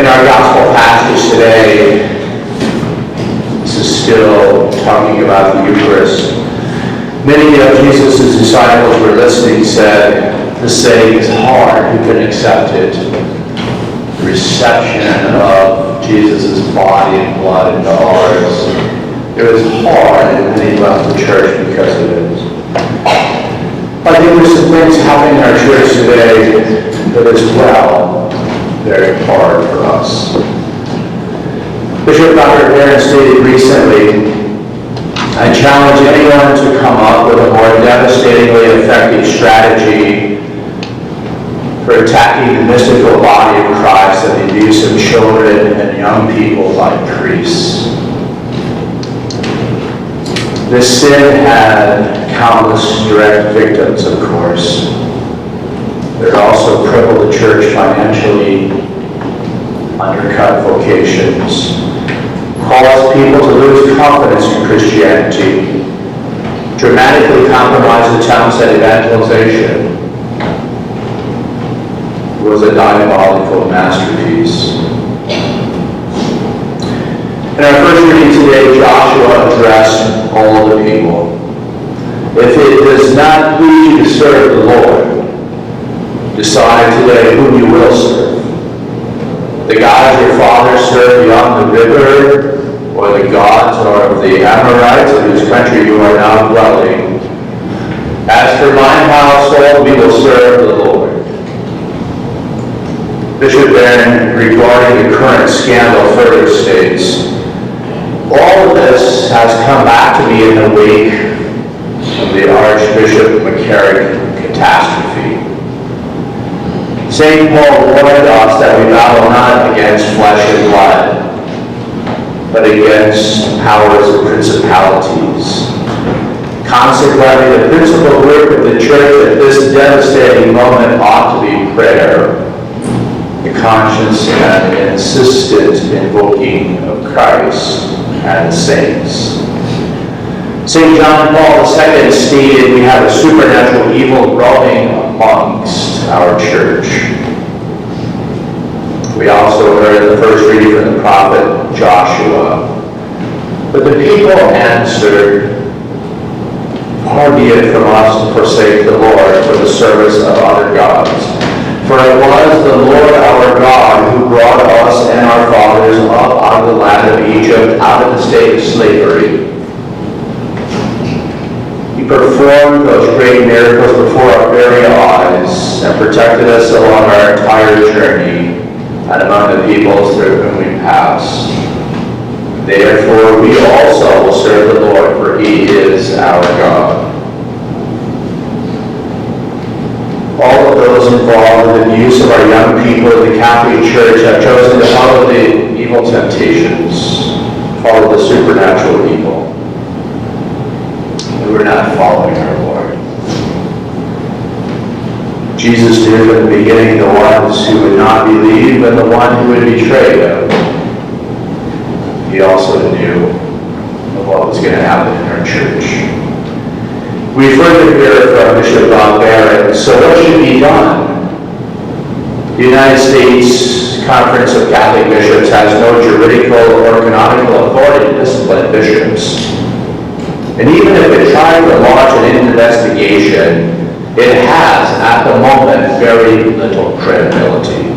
In our gospel passage today, this is still talking about the Eucharist. Many of Jesus' disciples were listening, said, "This saying is hard, who can accept it?" The reception of Jesus' body and blood into ours, it was hard, and many left the church because of it. I think there's some things happening in our church today that is, well, very hard for us. Bishop Dr. Barron stated recently, "I challenge anyone to come up with a more devastatingly effective strategy for attacking the mystical body of Christ than the abuse of children and young people by priests." This sin had countless direct victims, of course. It also crippled the church financially, undercut vocations, caused people to lose confidence in Christianity, dramatically compromised attempts at evangelization. It was a diabolical masterpiece. In our first reading today, Joshua addressed all the people. "If it does not please you to serve the Lord, decide today whom you will serve. The gods your fathers served beyond the river, or the gods of the Amorites in whose country you are now dwelling. As for my household, we will serve the Lord." Bishop Barron, regarding the current scandal, further states, "All of this has come back to me in the wake of the Archbishop McCarrick catastrophe. St. Paul warned us that we battle not against flesh and blood, but against powers and principalities. Consequently, the principal work of the church at this devastating moment ought to be prayer, the conscious and insistent invoking of Christ and the saints." St. John Paul II stated, "We have a supernatural evil growing amongst our church." We also heard in the first reading from the prophet Joshua, "But the people answered, Far be it from us to forsake the Lord for the service of other gods. For it was the Lord our God who brought us and our fathers up out of the land of Egypt, out of the state of slavery. He performed those great miracles before our very eyes and protected us along our entire journey and among the peoples through whom we passed. Therefore, we also will serve the Lord, for he is our God." All of those involved in the abuse of our young people in the Catholic Church have chosen to follow the evil temptations, follow the supernatural evil. And we're not following our Lord. Jesus knew from the beginning the ones who would not believe and the one who would betray him. He also knew of what was going to happen in our church. We further hear from Bishop Bob Barrett, "So what should be done? The United States Conference of Catholic Bishops has no juridical or canonical authority to discipline bishops. And even if it tried to launch an investigation, it has, at the moment, very little credibility.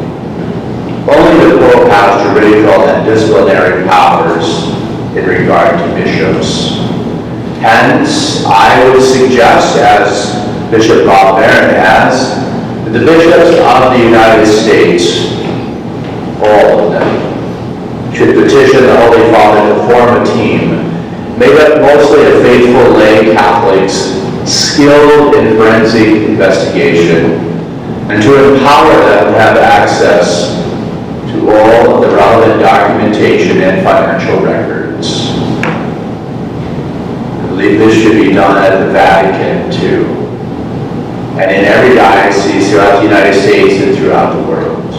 Only the Pope has juridical and disciplinary powers in regard to bishops. Hence, I would suggest, as Bishop Bob Barron has, that the bishops of the United States, all of them, should petition the Holy Father to form a team made up mostly of faithful lay Catholics skilled in forensic investigation, and to empower them to have access to all of the relevant documentation and financial records. I believe this should be done at the Vatican too, and in every diocese throughout the United States and throughout the world.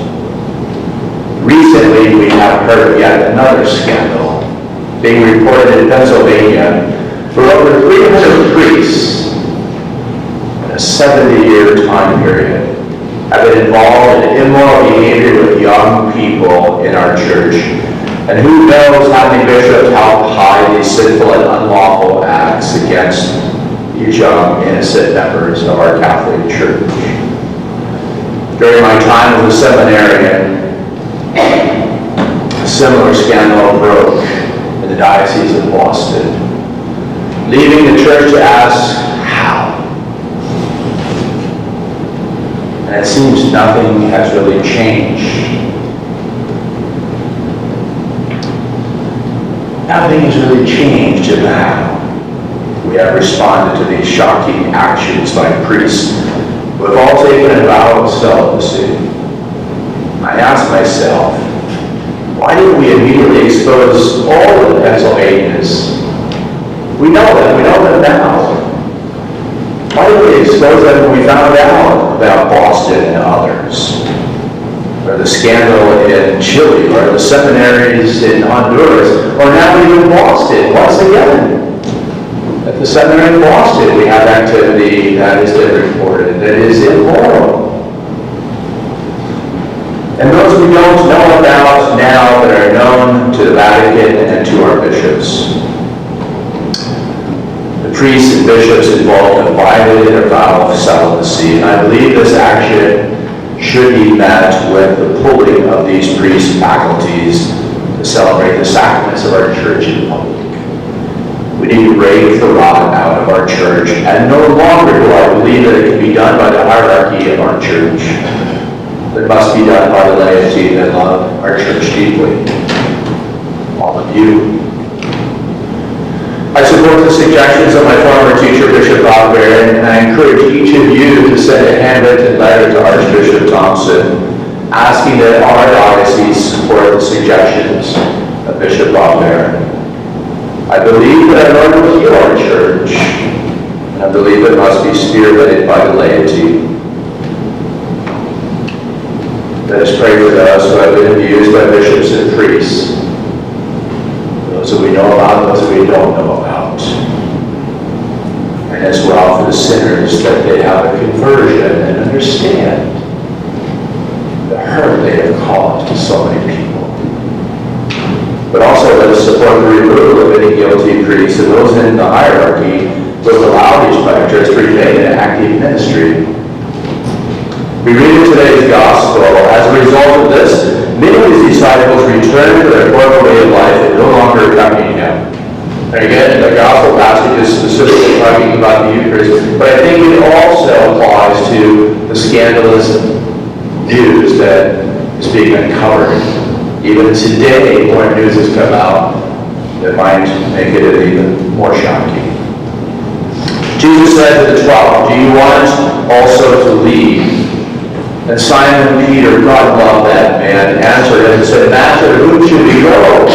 Recently, we have heard of yet another scandal being reported in Pennsylvania where over 300 priests in a 70-year time period have been involved in immoral behavior with young people in our church. And who knows how many bishops help hide these sinful and unlawful acts against these young, innocent members of our Catholic Church. During my time as a seminarian, a similar scandal broke in the Diocese of Boston, leaving the church to ask, how? And it seems nothing has really changed. Nothing has really changed in how we have responded to these shocking actions by priests who have all taken a vow of celibacy. I ask myself, why didn't we immediately expose all of the Pennsylvanians? We know them now. Why did we expose them when we found out about Boston and others? Or the scandal in Chile, or the seminaries in Honduras, or now even Boston, once again. At the seminary in Boston, we have activity that has been reported that is immoral. And those we don't know about now that are known to the Vatican and to our bishops. The priests and bishops involved have violated their vow of celibacy, and I believe this action should be met with the pulling of these priest faculties to celebrate the sacraments of our church in public. We need to rake the rot out of our church, and no longer do I believe that it can be done by the hierarchy of our church. It must be done by the laity that love our church deeply. All of you. I support the suggestions of my former teacher, Bishop Bob Barron, and I encourage each of you to send a handwritten letter to Archbishop Thompson, asking that our diocese support the suggestions of Bishop Bob Barron. I believe that our Lord will heal our church, and I believe it must be spearheaded by the laity. Let us pray for those who have been abused by bishops and priests, those that we know about, those that we don't know about, and as well for the sinners, that they have a conversion and understand the hurt they have caused to so many people. But also let us support the removal of any guilty priests and those in the hierarchy who have allowed these predators to remain in active ministry. We read in today's gospel, as a result of this, many of his disciples returned to their former way of life and no longer accompanied him. And again, the gospel passage is specifically talking about the Eucharist, but I think it also applies to the scandalous news that is being uncovered. Even today, more news has come out that might make it even more shocking. Jesus said to the 12, "Do you want also to leave?" And Simon Peter, God loved that man, answered him and said, "Master, whom should we go?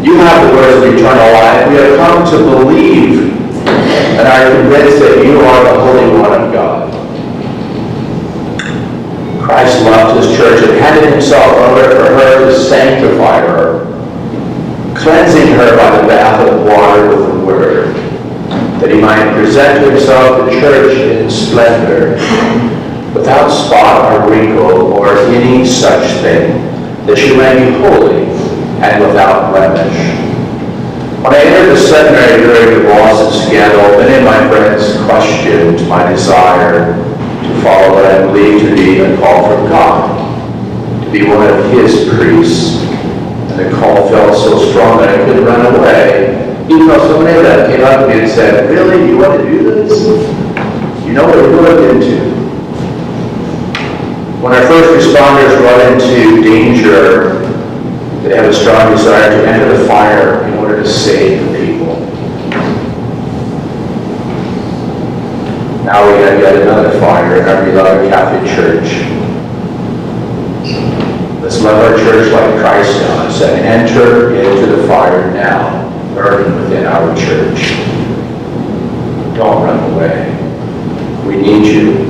You have the words of eternal life. We have come to believe and are convinced that you are the Holy One of God." Christ loved his church and handed himself over for her to sanctify her, cleansing her by the bath of water with the word, that he might present himself the church in splendor, without spot or wrinkle or any such thing, that she may be holy and without blemish. When I entered the seminary during the Boston scandal, many of my friends questioned my desire to follow what I believe to be a call from God, to be one of his priests. And the call felt so strong that I couldn't run away, even though so many of them came up to me and said, "Really, you want to do this? You know what you're going into." When our first responders run into danger, they have a strong desire to enter the fire in order to save the people. Now we have yet another fire in our beloved Catholic Church. Let's love our church like Christ does and enter into the fire now, burning within our church. Don't run away. We need you.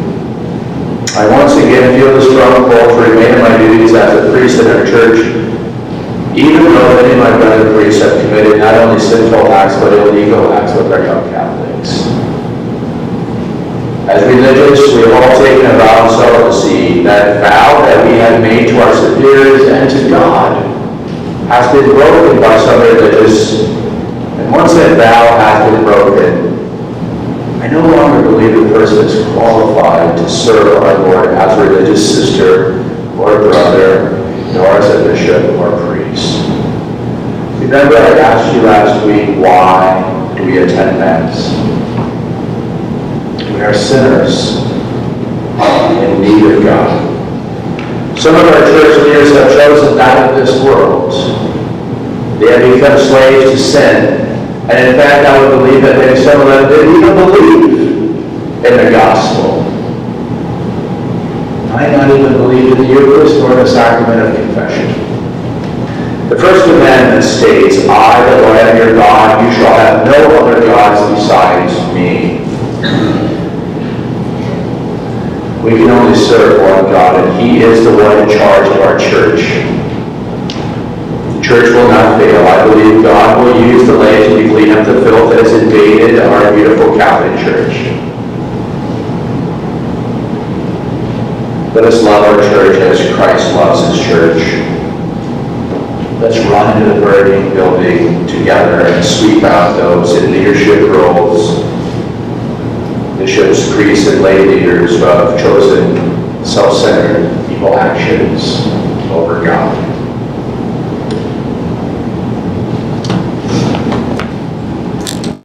I once again feel the strong call to remain in my duties as a priest in our church, even though many of my brother priests have committed not only sinful acts but illegal acts with our young Catholics. As religious, we have all taken a vow of celibacy. That vow that we have made to our superiors and to God has been broken by some religious, and once that vow has been broken, I no longer believe a person is qualified to serve our Lord as a religious sister or brother, nor as a bishop or priest. Remember, I asked you last week, why do we attend Mass? We are sinners in need of God. Some of our church leaders have chosen that of this world. They have become slaves to sin. And in fact, I would believe that maybe some of them didn't even believe in the gospel. Might not even believe in the Eucharist or the sacrament of confession. The first commandment states, I, the Lord, am your God, you shall have no other gods besides me. We can only serve one God, and He is the one in charge of our church. The church will not fail. I believe God will use the laity to clean up the filth that has invaded our beautiful Catholic Church. Let us love our church as Christ loves His church. Let's run into the burning building together and sweep out those in leadership roles, bishops, priests, and lay leaders who have chosen self-centered evil actions over God.